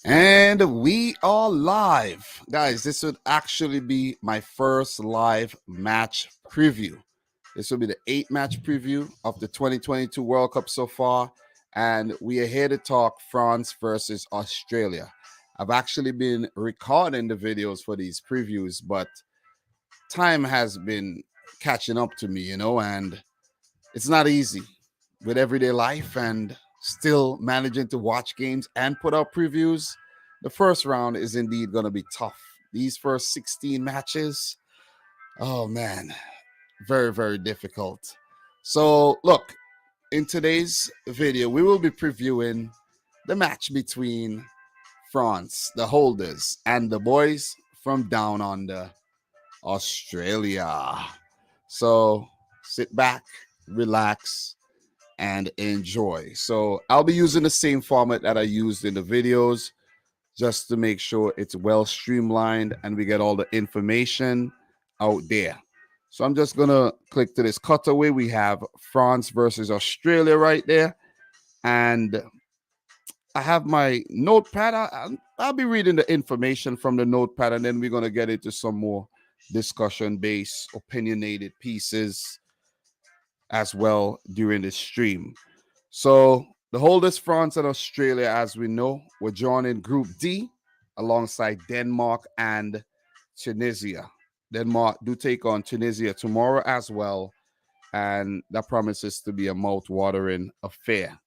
And we are live. Guys, this would actually be my first live match preview. This will be the 8 match preview of the 2022 World Cup so far. And we are here to talk France versus Australia. I've actually been recording the videos for these previews, but time has been catching up to me, and it's not easy with everyday life and still managing to watch games and put out previews. The first round is indeed going to be tough. These first 16 matches, oh man, very, very difficult. So, look, in today's video, we will be previewing the match between France, the holders, and the boys from down under, Australia. So, sit back, relax, and enjoy. So I'll be using the same format that I used in the videos just to make sure it's well streamlined and we get all the information out there. So I'm just going to click to this cutaway. We have France versus Australia right there. And I have my notepad. I'll be reading the information from the notepad, and then we're going to get into some more discussion-based, opinionated pieces as well during this stream. So the holders, France and Australia, as we know, were drawn in Group D alongside Denmark and Tunisia. Denmark do take on Tunisia tomorrow as well, and that promises to be a mouth-watering affair.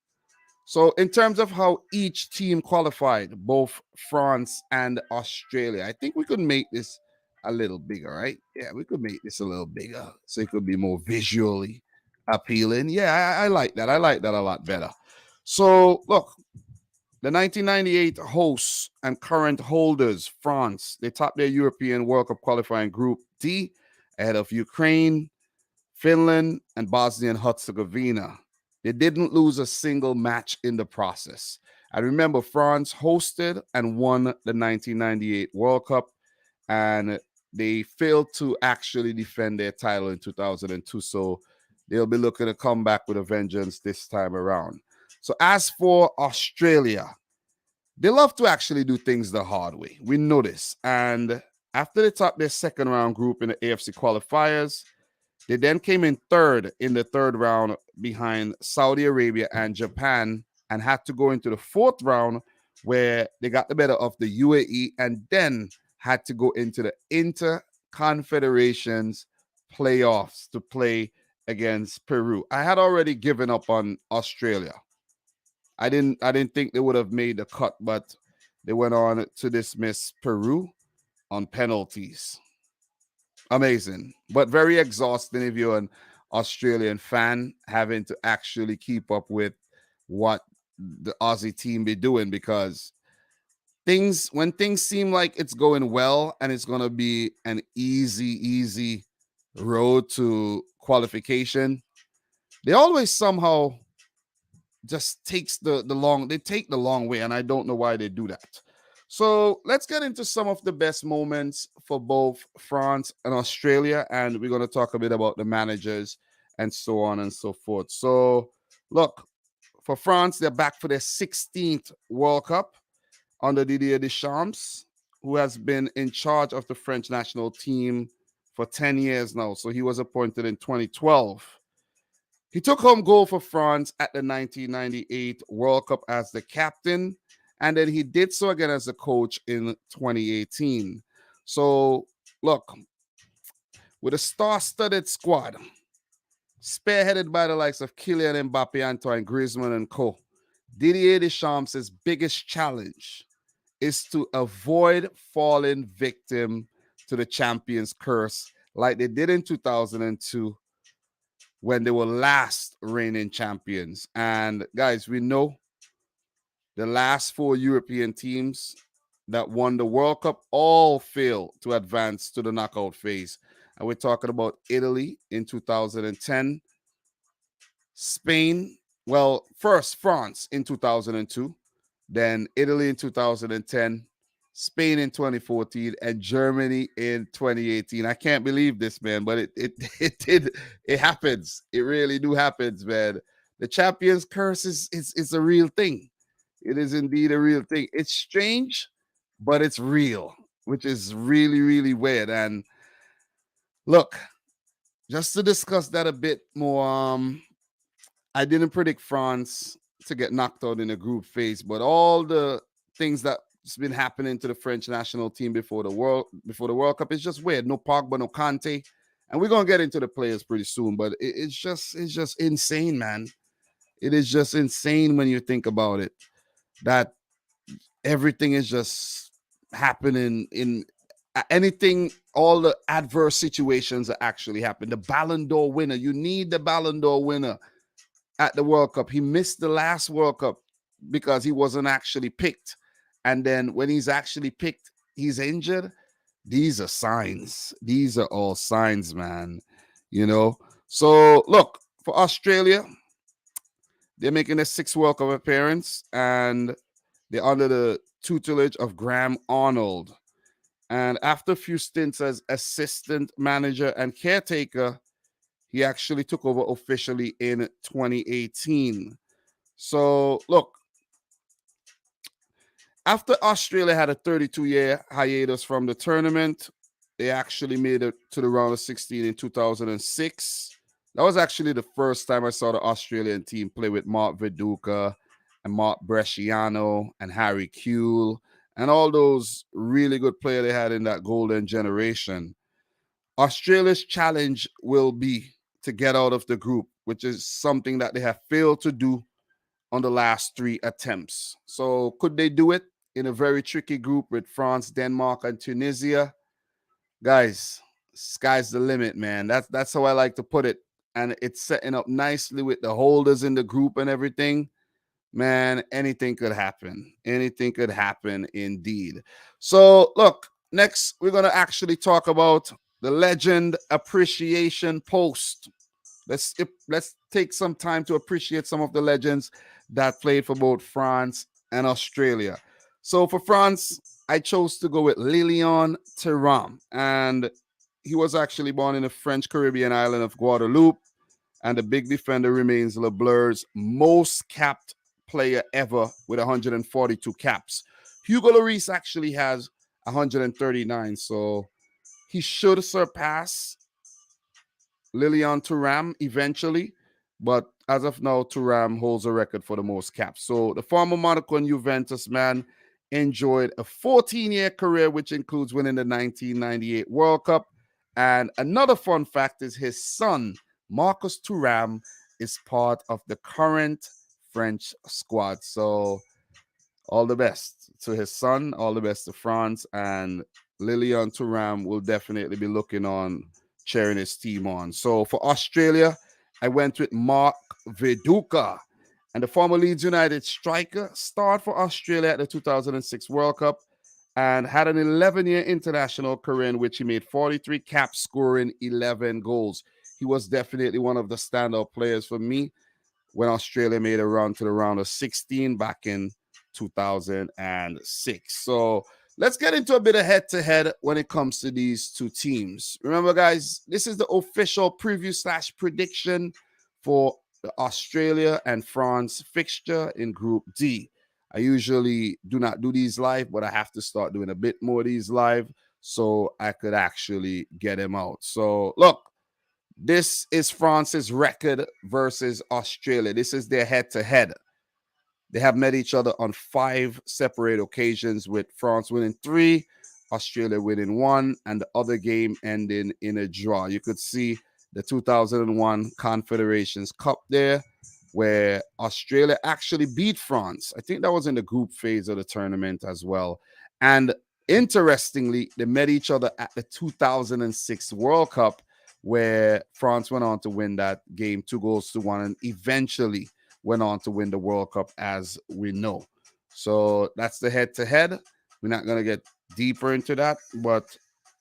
So in terms of how each team qualified, both France and Australia, I think we could make this a little bigger, right? Yeah, we could make this a little bigger so it could be more visually appealing. Yeah, I like that. I like that a lot better. So look, the 1998 hosts and current holders, France, they topped their European World Cup qualifying Group D ahead of Ukraine, Finland, and Bosnia and Herzegovina. They didn't lose a single match in the process. And remember, France hosted and won the 1998 World Cup, and they failed to actually defend their title in 2002. So they'll be looking to come back with a vengeance this time around. So as for Australia, they love to actually do things the hard way. We know this. And after they topped their second round group in the AFC qualifiers, they then came in third in the third round behind Saudi Arabia and Japan, and had to go into the fourth round where they got the better of the UAE, and then had to go into the Inter-Confederations playoffs to play against Peru. I had already given up on Australia. I didn't think they would have made the cut, but they went on to dismiss Peru on penalties. Amazing, but very exhausting if you're an Australian fan, having to actually keep up with what the Aussie team be doing, because when things seem like it's going well and it's going to be an easy road to qualification, they always somehow just takes they take the long way, and I don't know why they do that. So let's get into some of the best moments for both France and Australia, and we're going to talk a bit about the managers and so on and so forth. So look, for France, they're back for their 16th World Cup under Didier Deschamps, who has been in charge of the French national team for 10 years now. So he was appointed in 2012. He took home gold for France at the 1998 World Cup as the captain, and then he did so again as a coach in 2018. So, look, with a star-studded squad, spearheaded by the likes of Kylian Mbappe, Antoine Griezmann, and co., Didier Deschamps' biggest challenge is to avoid falling victim to the champions' curse like they did in 2002 when they were last reigning champions. And guys, we know the last 4 European teams that won the World Cup all failed to advance to the knockout phase. And we're talking about Italy in 2010, Spain, well, first France in 2002, then Italy in 2010, Spain in 2014, and Germany in 2018. I can't believe this, man, but it happens. It really do happens, man. The champions curse is a real thing. It is indeed a real thing. It's strange, but it's real, which is really, really weird. And look, just to discuss that a bit more, I didn't predict France to get knocked out in the group phase, but all the things that's been happening to the French national team before the World Cup is just weird. No Pogba, no Kante, and we're gonna get into the players pretty soon. But it's just insane, man. It is just insane when you think about it. That everything is just happening in anything, all the adverse situations that actually happen. The Ballon d'Or winner, you need the Ballon d'Or winner at the World Cup. He missed the last World Cup because he wasn't actually picked. And then when he's actually picked, he's injured. These are signs. These are all signs, man. You know. So look, for Australia, they're making their sixth World Cup appearance, and they're under the tutelage of Graham Arnold. And after a few stints as assistant manager and caretaker, he actually took over officially in 2018. So, look, after Australia had a 32-year hiatus from the tournament, they actually made it to the round of 16 in 2006. That was actually the first time I saw the Australian team play with Mark Viduka and Mark Bresciano and Harry Kuehl and all those really good players they had in that golden generation. Australia's challenge will be to get out of the group, which is something that they have failed to do on the last three attempts. So could they do it in a very tricky group with France, Denmark, and Tunisia? Guys, sky's the limit, man. That's how I like to put it. And it's setting up nicely with the holders in the group and everything. Man, anything could happen. Anything could happen indeed. So, look, next we're going to actually talk about the Legend Appreciation Post. Let's take some time to appreciate some of the legends that played for both France and Australia. So for France, I chose to go with Lilian Thuram, and he was actually born in the French Caribbean island of Guadeloupe, and the big defender remains Le Bleu's most capped player ever with 142 caps. Hugo Lloris actually has 139, so he should surpass Lilian Thuram eventually, but as of now, Thuram holds a record for the most caps. So the former Monaco and Juventus man enjoyed a 14-year career, which includes winning the 1998 World Cup. And another fun fact is his son, Marcus Thuram, is part of the current French squad. So all the best to his son, all the best to France, and Lilian Thuram will definitely be looking on, cheering his team on. So for Australia, I went with Mark Viduka, and the former Leeds United striker starred for Australia at the 2006 World Cup and had an 11-year international career in which he made 43 caps, scoring 11 goals. He was definitely one of the standout players for me when Australia made a run to the round of 16 back in 2006. So let's get into a bit of head-to-head when it comes to these two teams. Remember, guys, this is the official preview / prediction for the Australia and France fixture in Group D. I usually do not do these live, but I have to start doing a bit more of these live so I could actually get them out. So, look, this is France's record versus Australia. This is their head-to-head. They have met each other on 5 separate occasions, with France winning 3, Australia winning 1, and the other game ending in a draw. You could see the 2001 Confederations Cup there, where Australia actually beat France. I think that was in the group phase of the tournament as well. And interestingly, they met each other at the 2006 World Cup, where France went on to win that game 2-1, and eventually went on to win the World Cup, as we know. So that's the head-to-head. We're not going to get deeper into that, but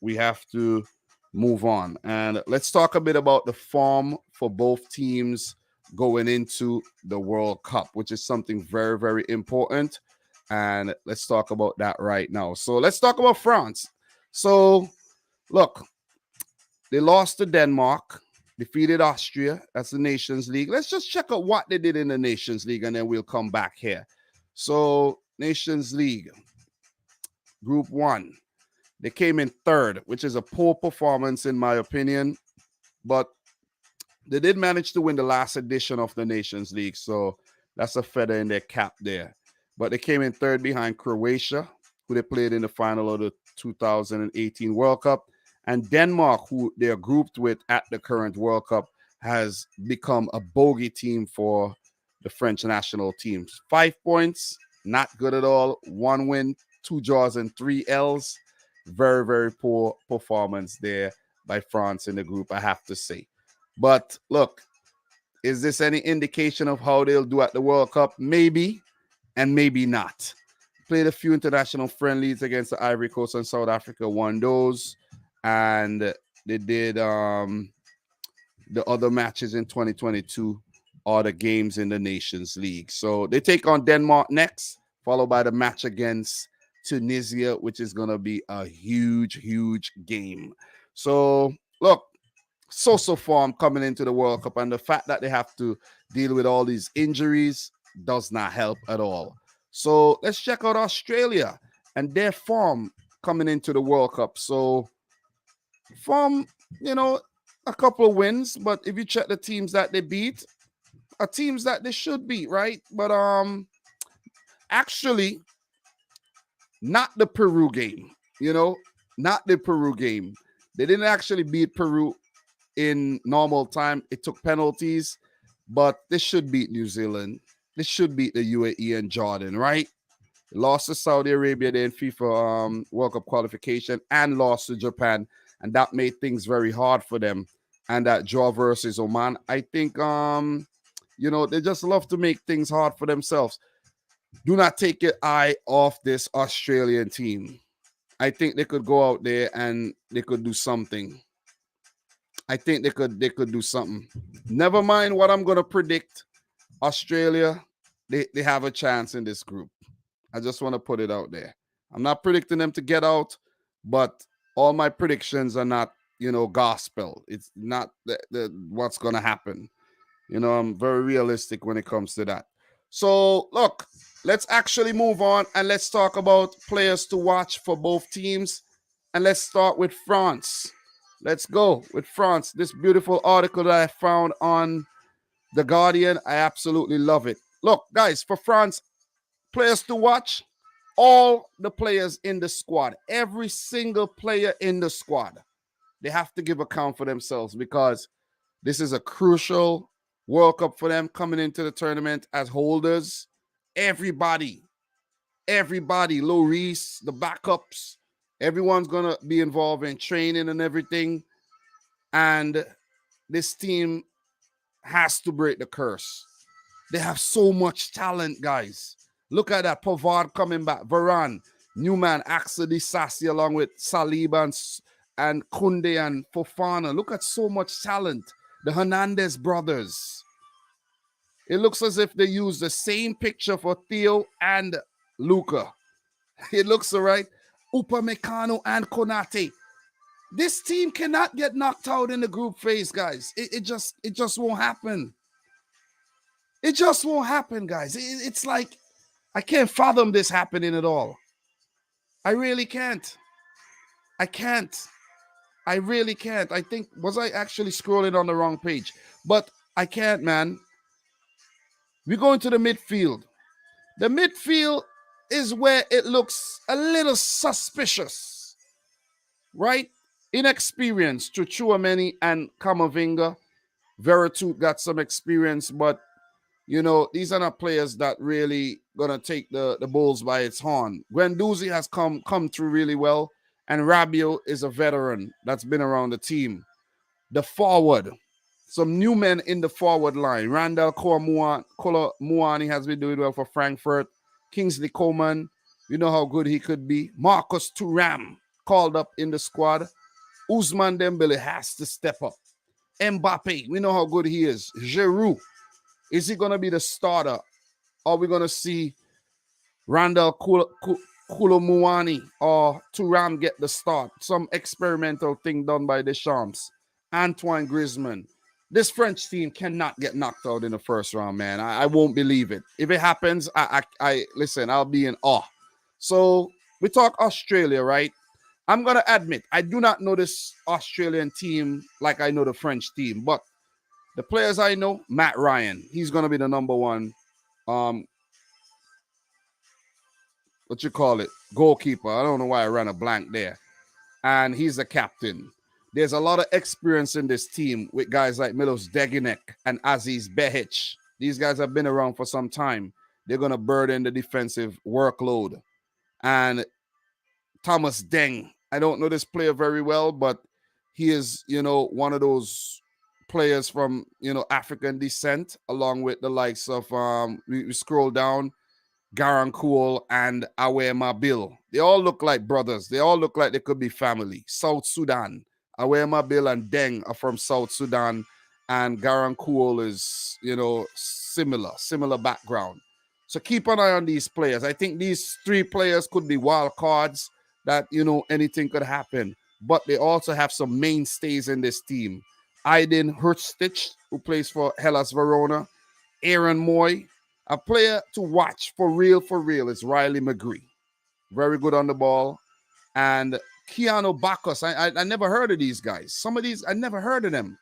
we have to move on. And let's talk a bit about the form for both teams going into the World Cup, which is something very, very important. And let's talk about that right now. So let's talk about France. So, look, they lost to Denmark, defeated Austria. That's the Nations League. Let's just check out what they did in the Nations League, and then we'll come back here. So, Nations League, Group 1. They came in third, which is a poor performance in my opinion. But they did manage to win the last edition of the Nations League. So, that's a feather in their cap there. But they came in third behind Croatia, who they played in the final of the 2018 World Cup. And Denmark, who they're grouped with at the current World Cup, has become a bogey team for the French national teams. 5 points, not good at all. 1 win, 2 draws, and 3 L's. Very, very poor performance there by France in the group, I have to say. But look, is this any indication of how they'll do at the World Cup? Maybe, and maybe not. Played a few international friendlies against the Ivory Coast and South Africa, won those. And they did the other matches in 2022 are the games in the Nations League. So they take on Denmark next, followed by the match against Tunisia, which is going to be a huge, huge game. So look, so form coming into the World Cup, and the fact that they have to deal with all these injuries does not help at all. So let's check out Australia and their form coming into the World Cup. So from, a couple of wins, but if you check the teams that they beat, are teams that they should beat, right? But actually not the Peru game, not the Peru game. They didn't actually beat Peru in normal time. It took penalties, but they should beat New Zealand. They should beat the UAE and Jordan, right? Lost to Saudi Arabia in FIFA World Cup qualification and lost to Japan, and that made things very hard for them. And that draw versus Oman, I think, they just love to make things hard for themselves. Do not take your eye off this Australian team. I think they could go out there and they could do something. I think they could do something. Never mind what I'm going to predict. Australia, they have a chance in this group. I just want to put it out there. I'm not predicting them to get out, but all my predictions are not, gospel. It's not what's going to happen. I'm very realistic when it comes to that. So, look, let's actually move on and let's talk about players to watch for both teams. And let's start with France. Let's go with France. This beautiful article that I found on The Guardian, I absolutely love it. Look, guys, for France, players to watch, all the players in the squad, every single player in the squad, they have to give account for themselves because this is a crucial World Cup for them coming into the tournament as holders. Everybody, Lloris, the backups, everyone's going to be involved in training and everything. And this team has to break the curse. They have so much talent, guys. Look at that. Pavard coming back. Varane, Newman, Axel Disasi, along with Saliba and Kunde and Fofana. Look at so much talent. The Hernandez brothers. It looks as if they used the same picture for Theo and Luca. It looks all right. Upamecano and Konate. This team cannot get knocked out in the group phase, guys. It just won't happen. It just won't happen, guys. It's like I can't fathom this happening at all. I really can't. I can't. I really can't. I think, was I actually scrolling on the wrong page? But I can't, man. We go into the midfield. The midfield is where it looks a little suspicious, right? Inexperienced to Chouameni and Kamavinga. Veretout got some experience, but these are not players that really gonna take the bulls by its horn. Guendouzi has come through really well, and Rabiot is a veteran that's been around the team. The forward, some new men in the forward line. Randall Muani has been doing well for Frankfurt. Kingsley Coman, you know how good he could be. Marcus Thuram called up in the squad. Ousmane Dembele has to step up. Mbappe, we know how good he is. Giroud, is he going to be the starter? Or are we going to see Randall Muani or Thuram get the start? Some experimental thing done by Deschamps. Antoine Griezmann. this French team cannot get knocked out in the first round, man. I won't believe it. If it happens, I listen, I'll be in awe. So we talk Australia, right? I'm gonna admit I do not know this Australian team like I know the French team, but the players I know, Matt Ryan, he's gonna be the number one, um, what you call it, goalkeeper. I don't know why I ran a blank there, and he's the captain. There's a lot of experience in this team with guys like Milos Degenek and Aziz Behich. These guys have been around for some time. They're gonna burden the defensive workload. And Thomas Deng. I don't know this player very well, but he is, one of those players from, African descent, along with the likes of, we scroll down, Garan Cool and Awema Bill. They all look like brothers. They all look like they could be family. South Sudan. Awema Bill and Deng are from South Sudan, and Garan Cool is, similar background. So keep an eye on these players. I think these three players could be wild cards that, anything could happen. But they also have some mainstays in this team. Aydin Hurstich, who plays for Hellas Verona. Aaron Moy. A player to watch for real is Riley McGree. Very good on the ball. And Keanu Bacchus. I never heard of these guys. Some of these, I never heard of them.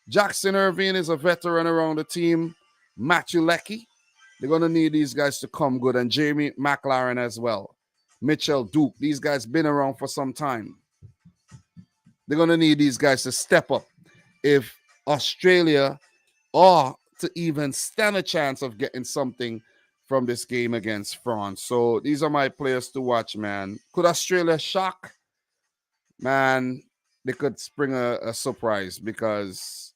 Jackson Irving is a veteran around the team. Matthew Leckie. They're going to need these guys to come good. And Jamie McLaren as well. Mitchell Duke. These guys been around for some time. They're going to need these guys to step up if Australia are to even stand a chance of getting something from this game against France. So these are my players to watch, man. Could Australia shock? Man, they could spring a surprise because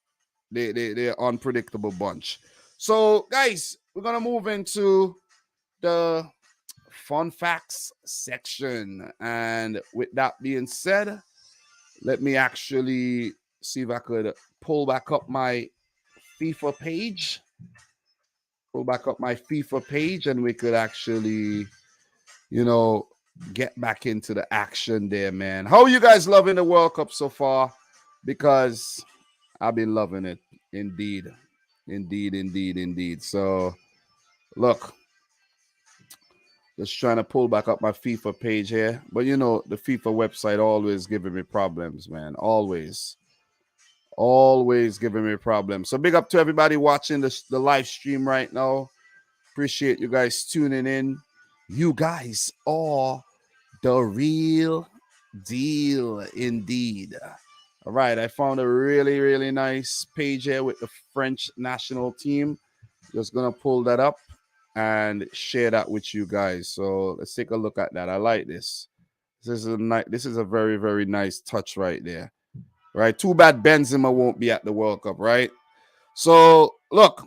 they're unpredictable bunch. So, guys, we're going to move into the fun facts section. And with that being said, let me actually see if I could pull back up my FIFA page. Pull back up my FIFA page, and we could actually, get back into the action there, man. How are you guys loving the World Cup so far? Because I've been loving it. Indeed. So, look, just trying to pull back up my FIFA page here. But, the FIFA website always giving me problems, man. Always giving me problems. So big up to everybody watching the live stream right now. Appreciate you guys tuning in. You guys are the real deal indeed. All right, I found a really, really nice page here with the French national team. Just gonna pull that up and share that with you guys. So let's take a look at that. I like this. This is a very, very nice touch right there. Right, too bad Benzema won't be at the World Cup, right? So, look,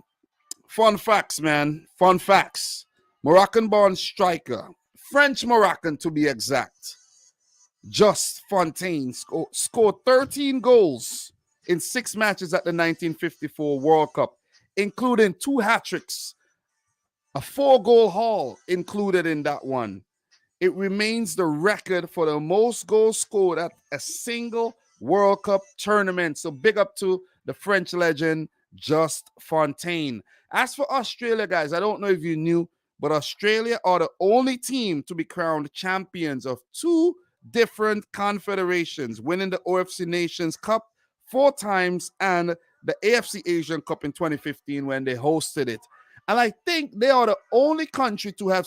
fun facts, man. Fun facts. Moroccan-born striker, French-Moroccan to be exact, Just Fontaine scored 13 goals in 6 matches at the 1954 World Cup, including 2 hat-tricks, a 4-goal haul included in that one. It remains the record for the most goals scored at a single World Cup tournament. So big up to the French legend, Just Fontaine. As for Australia, guys, I don't know if you knew, but Australia are the only team to be crowned champions of 2 different confederations, winning the OFC Nations Cup 4 times and the AFC Asian Cup in 2015 when they hosted it. And I think they are the only country to have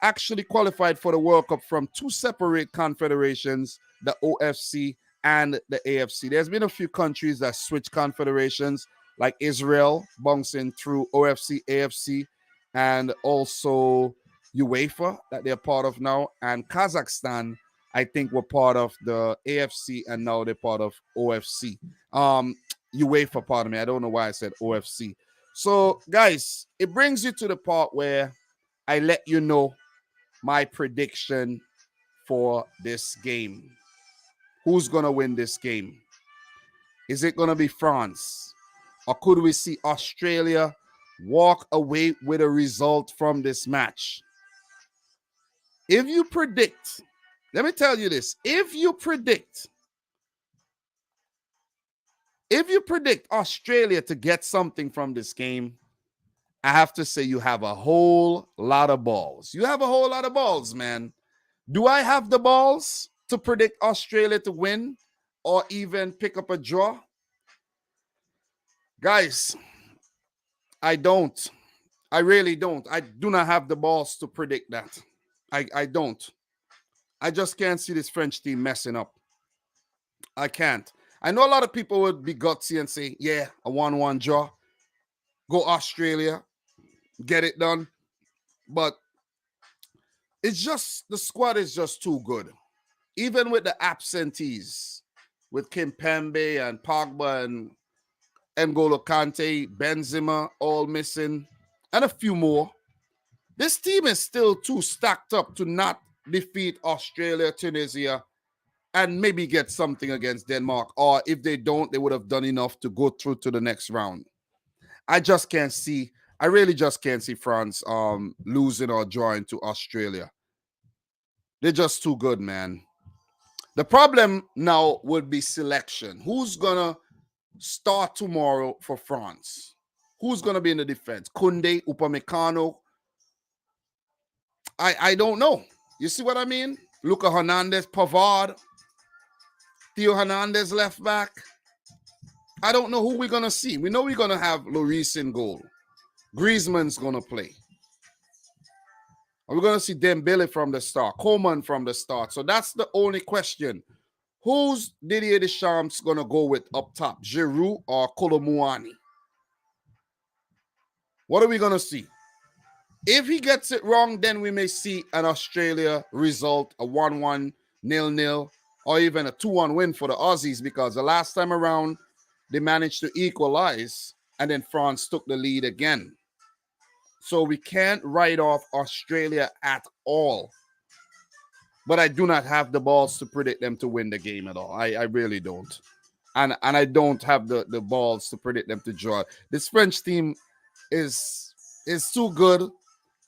actually qualified for the World Cup from 2 separate confederations, the OFC and the AFC. There's been a few countries that switch confederations, like Israel bouncing through OFC, AFC, and also UEFA that they're part of now. And Kazakhstan, I think, were part of the AFC and now they're part of OFC. UEFA, pardon me. I don't know why I said OFC. So, guys, it brings you to the part where I let you know my prediction for this game. Who's going to win this game? Is it going to be France? Or could we see Australia walk away with a result from this match? If you predict, let me tell you this. If you predict If you predict Australia to get something from this game, I have to say you have a whole lot of balls. You have a whole lot of balls, man. Do I have the balls to predict Australia to win or even pick up a draw? Guys, I don't. I really don't. I do not have the balls to predict that. I don't. I just can't see this French team messing up. I can't. I know a lot of people would be gutsy and say, yeah, a 1-1 draw. Go Australia. Get it done. But it's just, the squad is just too good. Even with the absentees, with Kimpembe and Pogba and N'Golo Kante, Benzema, all missing, and a few more. This team is still too stacked up to not defeat Australia, Tunisia, and maybe get something against Denmark. Or if they don't, they would have done enough to go through to the next round. I just can't see. I really just can't see France losing or drawing to Australia. They're just too good, man. The problem now would be selection. Who's gonna start tomorrow for France? Who's gonna be in the defense? Koundé, Upamecano. I don't know. You see what I mean? Luca Hernandez, Pavard, Theo Hernandez left back. I don't know who we're gonna see. We know we're gonna have Lloris in goal. Griezmann's gonna play. We're gonna see Dembele from the start, Coman from the start. So that's the only question. Who's Didier Deschamps gonna go with up top, Giroud or Kolomuani? What are we gonna see? If he gets it wrong, then we may see an Australia result, a 1-1, 0-0, or even a 2-1 win for the Aussies, because the last time around, they managed to equalize, and then France took the lead again. So we can't write off Australia at all. But I do not have the balls to predict them to win the game at all. I really don't. And I don't have the balls to predict them to draw. This French team is too good.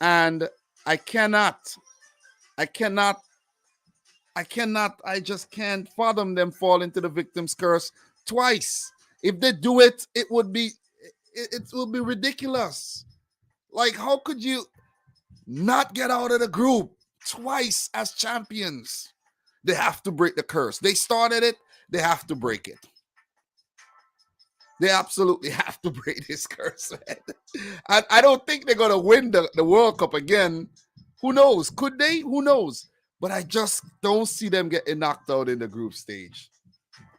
And I just can't fathom them fall into the victim's curse twice. If they do it, it would be ridiculous. Like, how could you not get out of the group twice as champions? They have to break the curse. They started it, they have to break it. They absolutely have to break this curse. I don't think they're going to win the World Cup again. Who knows? Could they? Who knows? But I just don't see them getting knocked out in the group stage.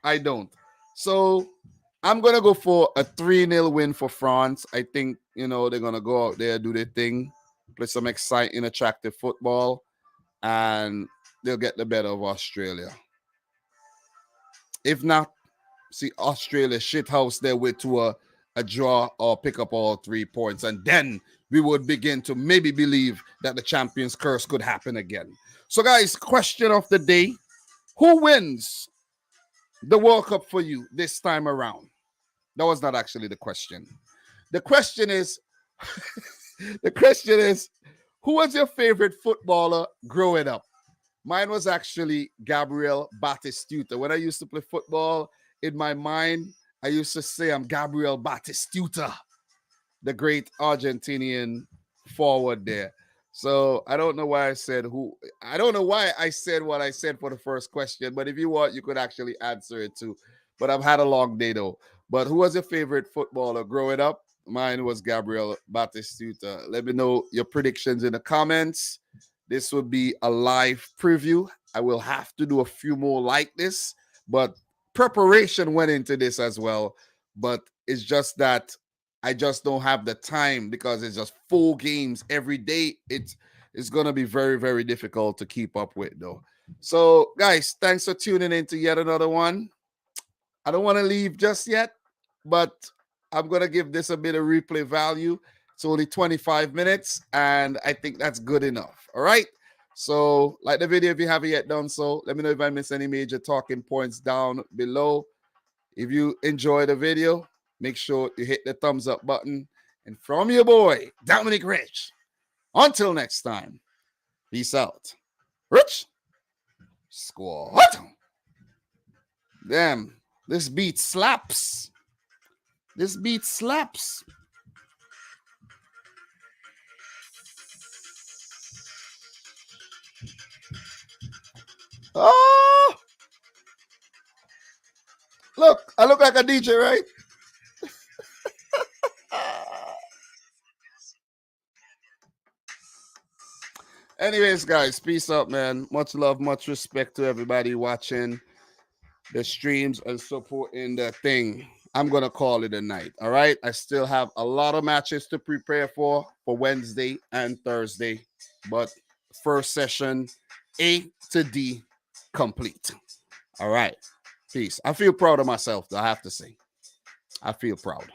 I don't. So I'm going to go for a 3-0 win for France. I think, they're going to go out there, do their thing, play some exciting, attractive football, and they'll get the better of Australia. If not, see Australia shithouse their way to a draw or pick up all 3 points. And then we would begin to maybe believe that the champions curse could happen again. So, guys, question of the day. Who wins the World Cup for you this time around? That was not actually the question. The question is, who was your favorite footballer growing up? Mine was actually Gabriel Batistuta. When I used to play football, in my mind, I used to say I'm Gabriel Batistuta, the great Argentinian forward there. So I don't know why I said who. I don't know why I said what I said for the first question, but if you want, you could actually answer it too. But I've had a long day though. But who was your favorite footballer growing up? Mine was Gabriel Batistuta. Let me know your predictions in the comments. This will be a live preview. I will have to do a few more like this, but preparation went into this as well. But it's just that I just don't have the time because it's just 4 games every day. It's going to be very, very difficult to keep up with, though. So, guys, thanks for tuning in to yet another one. I don't want to leave just yet, but I'm going to give this a bit of replay value. It's only 25 minutes, and I think that's good enough. All right? So, like the video if you haven't yet done so. Let me know if I missed any major talking points down below. If you enjoy the video, make sure you hit the thumbs up button. And from your boy, Dominic Rich, until next time, peace out. Rich Squad. Damn. This beat slaps. This beat slaps. Oh, look, I look like a DJ, right? Anyways, guys, peace out, man. Much love, much respect to everybody watching the streams and supporting the thing. I'm going to call it a night. All right. I still have a lot of matches to prepare for Wednesday and Thursday, but first session A to D complete. All right. Peace. I feel proud of myself, I have to say. I feel proud.